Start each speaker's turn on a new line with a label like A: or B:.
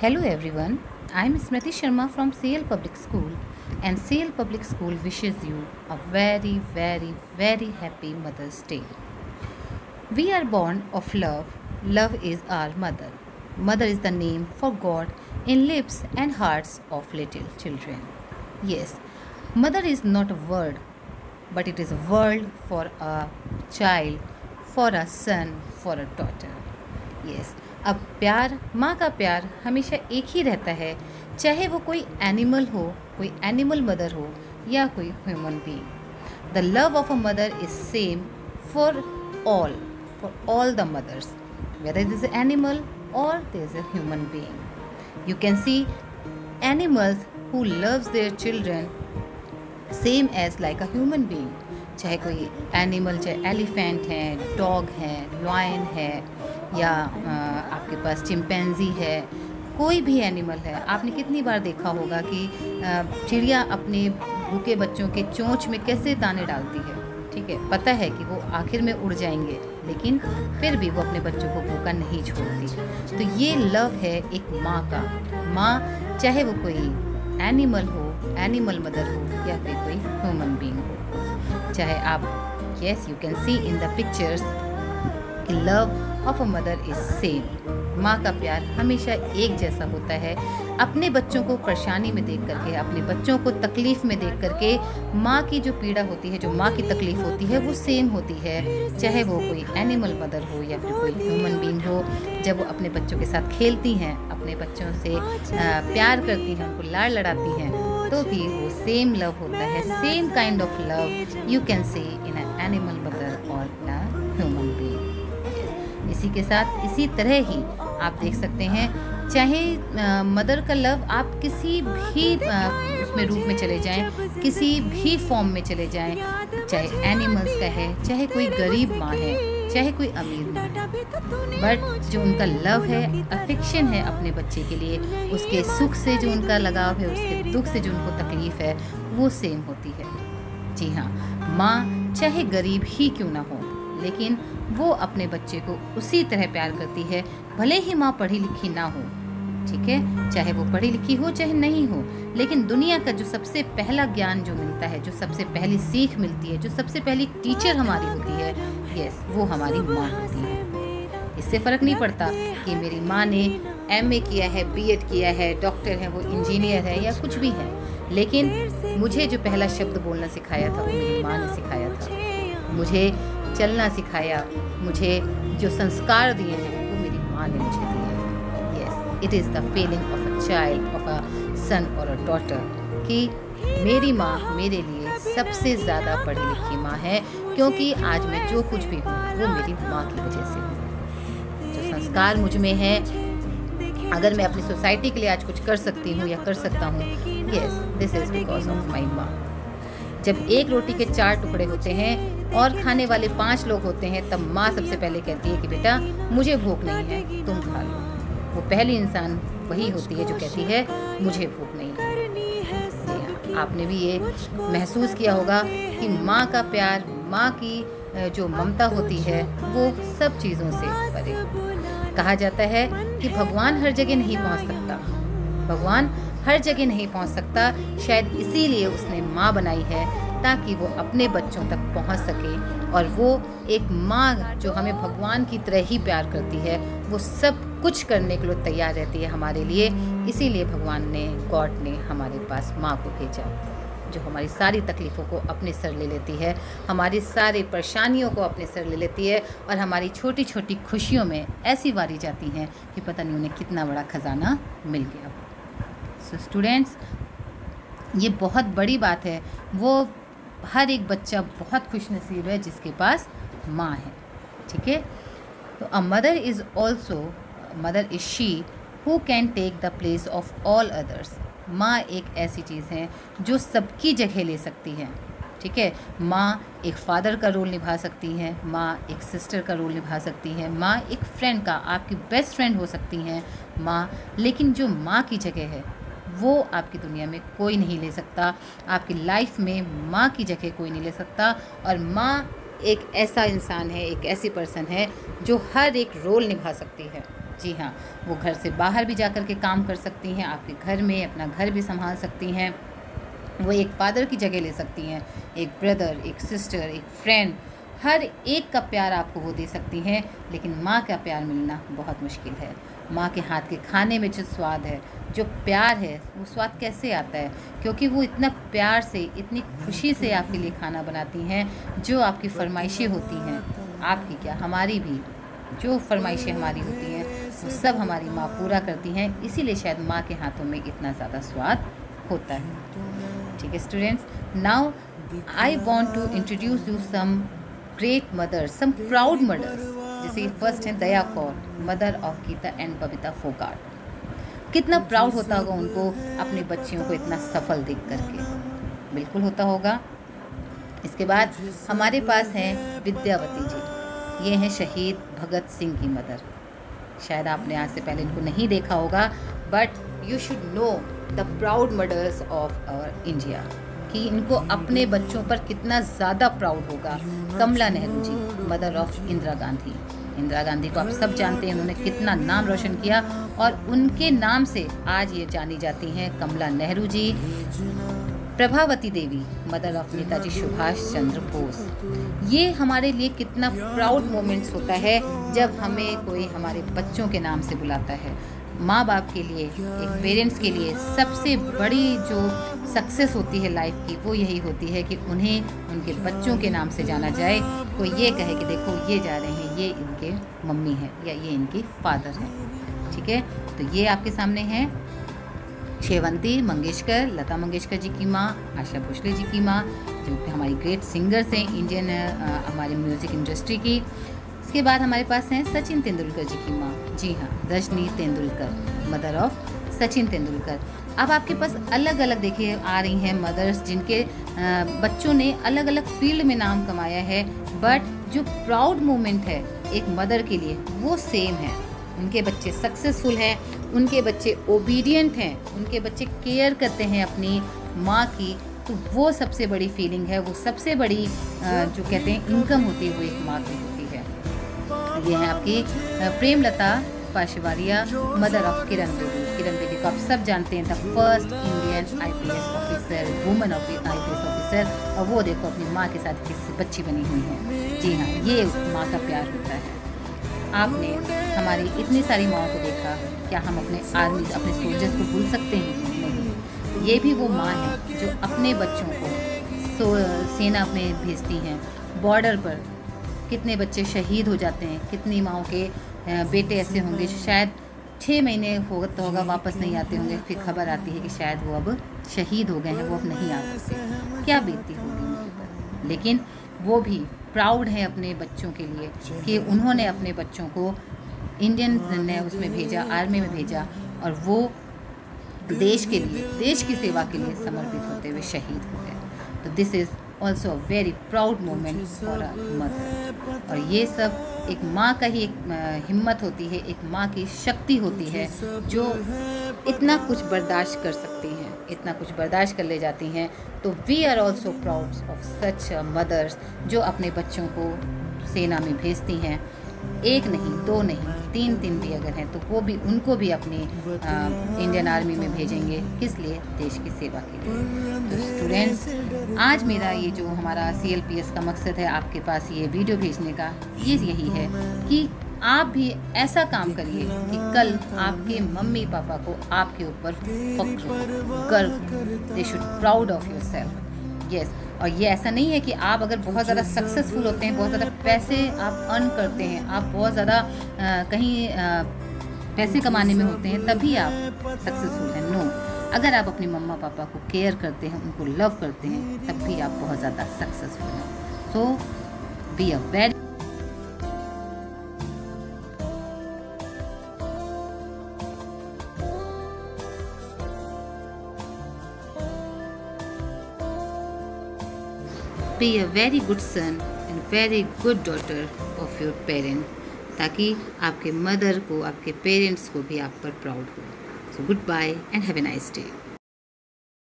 A: Hello everyone, I am Smriti Sharma from CL Public School and CL Public School wishes you a very happy Mother's Day. We are born of love, love is our mother. Mother is the name for God in lips and hearts of little children. Yes, mother is not a word, but it is a word for a child, for a son, for a daughter. Yes, अब प्यार, माँ का प्यार हमेशा एक ही रहता है, चाहे वो कोई एनिमल हो, कोई एनिमल मदर हो या कोई human being. The love of a mother is same for all the mothers, whether it is an animal or there is a human being. You can see animals who loves their children same as like a human being. चाहे कोई animal, चाहे elephant है, dog है, lion है या आपके पास chimpanzee है, कोई भी एनिमल है. आपने कितनी बार देखा होगा कि चिड़िया अपने भूखे बच्चों के चोंच में कैसे दाने डालती है. ठीक है, पता है कि वो आखिर में उड़ जाएंगे, लेकिन फिर भी वो अपने बच्चों को भूखा नहीं छोड़ती. तो ये लव है एक माँ का. माँ चाहे वो कोई एनिमल हो, एनिमल मदर हो या फिर कोई ह्यूमन बीइंग हो. चाहे आप, yes you can see in the pictures कि love of a mother is same. माँ का प्यार हमेशा एक जैसा होता है. अपने बच्चों को परेशानी में देख करके, अपने बच्चों को तकलीफ़ में देख करके माँ की जो पीड़ा होती है, जो माँ की तकलीफ़ होती है, वो सेम होती है, चाहे वो कोई एनिमल मदर हो या फिर कोई ह्यूमन बीइंग हो. जब वो अपने बच्चों के साथ खेलती हैं, अपने बच्चों से प्यार करती हैं, उनको लाड़ लड़ाती हैं, तो भी वो सेम लव होता है. Same kind of love you can see in a animal mother और अ ह्यूमन बीइंग. इसी के साथ इसी तरह ही आप देख सकते हैं, चाहे मदर का लव आप किसी भी उसमें रूप में चले जाएं, किसी भी फॉर्म में चले जाएं, चाहे एनिमल्स का है, चाहे कोई गरीब माँ है, चाहे कोई अमीर माँ है, बट जो उनका लव है, अफेक्शन है अपने बच्चे के लिए, उसके सुख से जो उनका लगाव है, उसके दुख से जो उनको तकलीफ़ है, वो सेम होती है. जी हाँ, माँ चाहे गरीब ही क्यों ना हो, लेकिन वो अपने बच्चे को उसी तरह प्यार करती है, भले ही माँ पढ़ी लिखी ना हो. ठीक है, चाहे वो पढ़ी लिखी हो चाहे नहीं हो, लेकिन दुनिया का जो सबसे पहला ज्ञान जो मिलता है, जो सबसे पहली सीख मिलती है, जो सबसे पहली टीचर हमारी होती है, यस वो हमारी माँ होती है. इससे फ़र्क नहीं पड़ता कि मेरी माँ ने MA किया है, B.Ed किया है, डॉक्टर है, वो इंजीनियर है या कुछ भी है, लेकिन मुझे जो पहला शब्द बोलना सिखाया था वो मेरी माँ ने सिखाया था. मुझे चलना सिखाया, मुझे जो संस्कार दिए हैं वो मेरी माँ ने मुझे दिए हैं. Yes, it is the feeling of a child, of a son और अ डॉटर कि मेरी माँ मेरे लिए सबसे ज़्यादा पढ़ी लिखी माँ है, क्योंकि आज मैं जो कुछ भी हूँ वो मेरी माँ की वजह से हूँ. जो संस्कार मुझ में है, अगर मैं अपनी सोसाइटी के लिए आज कुछ कर सकती हूँ या कर सकता हूँ, yes this is because of my माँ. जब एक रोटी के 4 टुकड़े होते हैं और खाने वाले 5 लोग होते हैं, तब माँ सबसे पहले कहती है कि बेटा मुझे भूख नहीं है, तुम खा लो. वो पहली इंसान वही होती है जो कहती है मुझे भूख नहीं है. आपने भी ये महसूस किया होगा कि माँ का प्यार, माँ की जो ममता होती है वो सब चीज़ों से परे. कहा जाता है कि भगवान हर जगह नहीं पहुँच सकता, भगवान हर जगह नहीं पहुंच सकता, शायद इसीलिए उसने माँ बनाई है ताकि वो अपने बच्चों तक पहुंच सके. और वो एक माँ जो हमें भगवान की तरह ही प्यार करती है, वो सब कुछ करने के लिए तैयार रहती है हमारे लिए. इसीलिए भगवान ने, गॉड ने हमारे पास माँ को भेजा, जो हमारी सारी तकलीफ़ों को अपने सर ले लेती है, हमारी सारी परेशानियों को अपने सर ले लेती है, और हमारी छोटी छोटी खुशियों में ऐसी वारी जाती हैं कि पता नहीं उन्हें कितना बड़ा खजाना मिल गया. सो स्टूडेंट्स, ये बहुत बड़ी बात है. वो हर एक बच्चा बहुत खुशनसीब है जिसके पास माँ है. ठीक है, तो a mother is also, mother is she who can take the place of all others. माँ एक ऐसी चीज़ है जो सबकी जगह ले सकती है. ठीक है, माँ एक फादर का रोल निभा सकती है, माँ एक सिस्टर का रोल निभा सकती है, माँ एक फ्रेंड का, आपकी बेस्ट फ्रेंड हो सकती हैं माँ. लेकिन जो माँ की जगह है वो आपकी दुनिया में कोई नहीं ले सकता, आपकी लाइफ में माँ की जगह कोई नहीं ले सकता. और माँ एक ऐसा इंसान है, एक ऐसी पर्सन है जो हर एक रोल निभा सकती है. जी हाँ, वो घर से बाहर भी जा कर के काम कर सकती हैं, आपके घर में अपना घर भी संभाल सकती हैं, वो एक फादर की जगह ले सकती हैं, एक ब्रदर, एक सिस्टर, एक फ्रेंड, हर एक का प्यार आपको वो दे सकती हैं। लेकिन माँ का प्यार मिलना बहुत मुश्किल है। माँ के हाथ के खाने में जो स्वाद है, जो प्यार है, वो स्वाद कैसे आता है? क्योंकि वो इतना प्यार से, इतनी खुशी से आपके लिए खाना बनाती हैं। जो आपकी फरमाइशें होती हैं, आपकी क्या हमारी भी जो फरमाइशें हमारी होती हैं, वो सब हमारी माँ पूरा करती हैं। इसीलिए शायद माँ के हाथों में इतना ज़्यादा स्वाद होता है। ठीक है students, now I want to introduce you some great mothers, some proud mothers. जैसे फर्स्ट है Daya Kaur, mother of Geeta and Babita Phogat. कितना प्राउड होता होगा उनको अपने बच्चियों को इतना सफल देख करके। बिल्कुल होता होगा। इसके बाद हमारे पास हैं विद्यावती जी। ये हैं शहीद भगत सिंह की मदर। शायद आपने आज से पहले इनको नहीं देखा होगा, but you should know the proud mothers of our India, कि इनको अपने बच्चों पर कितना ज़्यादा प्राउड होगा। Kamala Nehru ji, mother of Indira Gandhi. इंदिरा गांधी को आप सब जानते हैं, उन्होंने कितना नाम रोशन किया, और उनके नाम से आज ये जानी जाती हैं कमला नेहरू जी। Prabhavati Devi, mother of Netaji Subhash Chandra Bose. ये हमारे लिए कितना प्राउड मोमेंट्स होता है जब हमें कोई हमारे बच्चों के नाम से बुलाता है। माँ बाप के लिए, एक पेरेंट्स के लिए सबसे बड़ी जो सक्सेस होती है लाइफ की, वो यही होती है कि उन्हें उनके बच्चों के नाम से जाना जाए। कोई ये कहे कि देखो ये जा रहे हैं, ये इनके मम्मी है या ये इनके फादर हैं। ठीक है, तो ये आपके सामने हैं शेवंती मंगेशकर, लता मंगेशकर जी की माँ, आशा भोसले जी की माँ, जो कि हमारी ग्रेट सिंगर्स हैं इंडियन हमारी म्यूज़िक इंडस्ट्री की। इसके बाद हमारे पास हैं सचिन तेंदुलकर जी की माँ। जी हाँ, रजनी तेंदुलकर, मदर ऑफ सचिन तेंदुलकर। अब आपके पास अलग अलग देखिए आ रही हैं मदर्स, जिनके बच्चों ने अलग अलग फील्ड में नाम कमाया है, बट जो प्राउड मोमेंट है एक मदर के लिए वो सेम है। उनके बच्चे सक्सेसफुल हैं, उनके बच्चे ओबीडियंट हैं, उनके बच्चे केयर करते हैं अपनी माँ की, तो वो सबसे बड़ी फीलिंग है, वो सबसे बड़ी जो कहते हैं इनकम होती है वो एक माँ की होती है। ये है आपकी प्रेमलता पाशवारिया, मदर ऑफ किरण बेदी। किरण बेदी को आप सब जानते हैं, the first Indian IPS officer, women IPS officer, और वो देखो अपनी माँ के साथ किसी बच्ची बनी हुई है। जी हाँ, ये माँ का प्यार होता है। आपने हमारी इतनी सारी माँओं को देखा, क्या हम अपने आर्मी, अपने सोल्जर्स को भूल सकते हैं? नहीं। ये भी वो माँ है जो अपने बच्चों को सेना में भेजती हैं। बॉर्डर पर कितने बच्चे शहीद हो जाते हैं, कितनी माँओं के बेटे ऐसे होंगे शायद 6 महीने होगा वापस नहीं आते होंगे, फिर खबर आती है कि शायद वो अब शहीद हो गए हैं, वो अब नहीं आ सकते। क्या बीतती होगी उनके ऊपर। लेकिन वो भी प्राउड हैं अपने बच्चों के लिए कि उन्होंने अपने बच्चों को इंडियन ने उसमें भेजा, आर्मी में भेजा, और वो देश के लिए, देश की सेवा के लिए समर्पित होते हुए शहीद हो गए। तो this is also a very proud moment for a mother. और ये सब एक माँ का ही एक हिम्मत होती है, एक माँ की शक्ति होती है जो इतना कुछ बर्दाश्त कर सकती हैं, इतना कुछ बर्दाश्त कर ले जाती हैं। तो we are also proud of such mothers जो अपने बच्चों को सेना में भेजती हैं। एक नहीं, 2 नहीं, 3 भी अगर हैं तो वो भी, उनको भी अपनी इंडियन आर्मी में भेजेंगे। किस लिए? देश की सेवा के लिए। तो स्टूडेंट्स, आज मेरा ये जो हमारा CLPS का मकसद है आपके पास ये वीडियो भेजने का, ये यही है कि आप भी ऐसा काम करिए कि कल आपके मम्मी पापा को आपके ऊपर फख्र हो, गर्व हो। They should proud of your self. Yes, और ये ऐसा नहीं है कि आप अगर बहुत ज़्यादा सक्सेसफुल होते हैं, बहुत ज़्यादा पैसे आप अर्न करते हैं, आप बहुत ज़्यादा कहीं पैसे कमाने में होते हैं तभी आप सक्सेसफुल हैं। नो, अगर आप अपने मम्मा पापा को केयर करते हैं, उनको लव करते हैं, तब भी आप बहुत ज़्यादा सक्सेसफुल हैं। So be a very be a very good son and very good daughter of your parent, ताकि आपके मदर को, आपके पेरेंट्स को भी आप पर प्राउड हो। So goodbye and have a nice day.